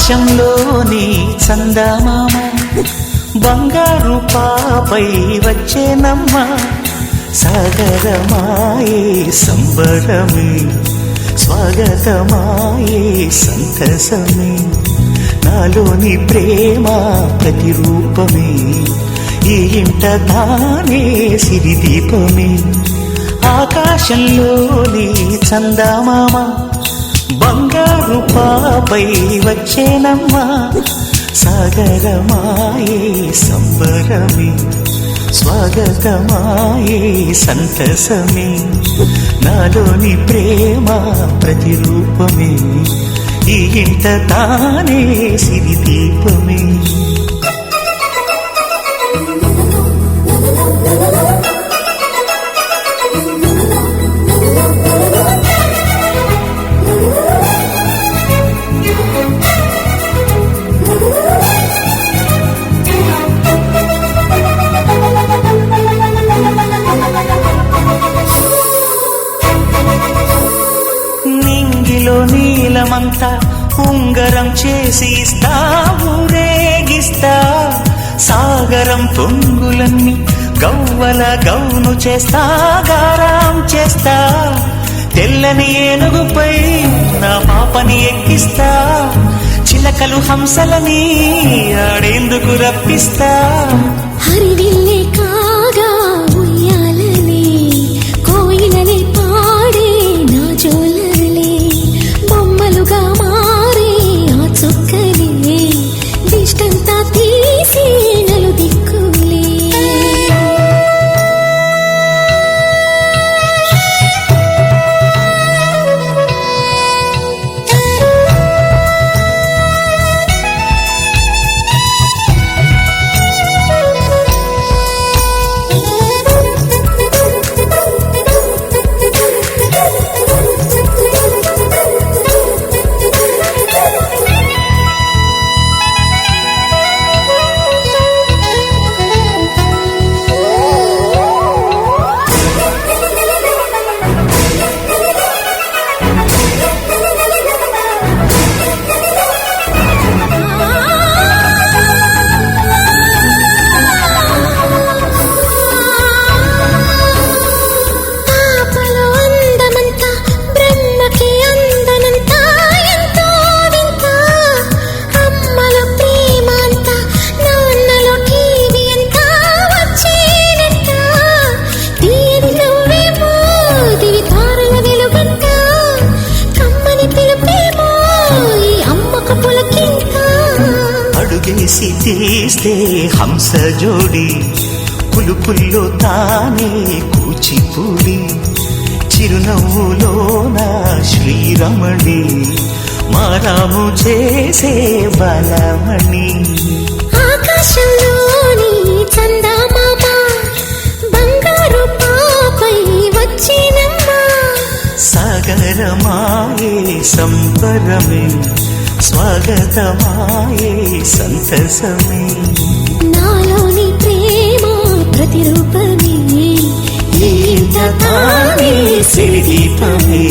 ఆకాశంలోని చందమామ బంగారు పాపై వచ్చేనమ్మ సాగరమాయే సంబరమే స్వాగతమాయే సంతసమే నాలోని ప్రేమ ప్రతిరూపమే ఈ ఇంట తానే సిరిదీపమే ఆకాశంలోని చందమామ బంగారు పాపై వచ్చేనమ్మా సాగరమాయే సంబరమే స్వాగతమాయే సంతసమే నాలోని ప్రేమ ప్రతిరూపమే ఈ ఇంట తానే సిరిదీపమే నీలమంతా ఉంగరం చేసి ఇస్తా ఊరేగిస్తా సాగరం పొంగులన్నీ గవ్వల గౌను చేస్తా గారం చేస్తా తెల్లని ఏనుగుపై నా పాపని ఎక్కిస్తా చిలకలు హంసలని ఆడేందుకు రప్పిస్తా హరివిల్లే కాగా ఉయ్యాలనే కోయిలనే పాడే నా జోలలే బొమ్మలుగా మారే ఆ చుక్కలే దిష్టంతా తీసి నలు దిక్కులే అడుగేసి తీస్తే హంస జోడి పులుపుల్లో తానే కూచిపూడి చిరునవ్వులోన శ్రీరమణి మారాము చేసే బలమణి ఆకాశంలోని చందమామ బంగారు పాపై వచ్చినమ్మా సాగరమాయే సంబరమే స్వాగతమాయే సంతసమే నాలోని ప్రేమ ప్రతిరూపమే ఈ ఇంట తానే సిరిదీపమే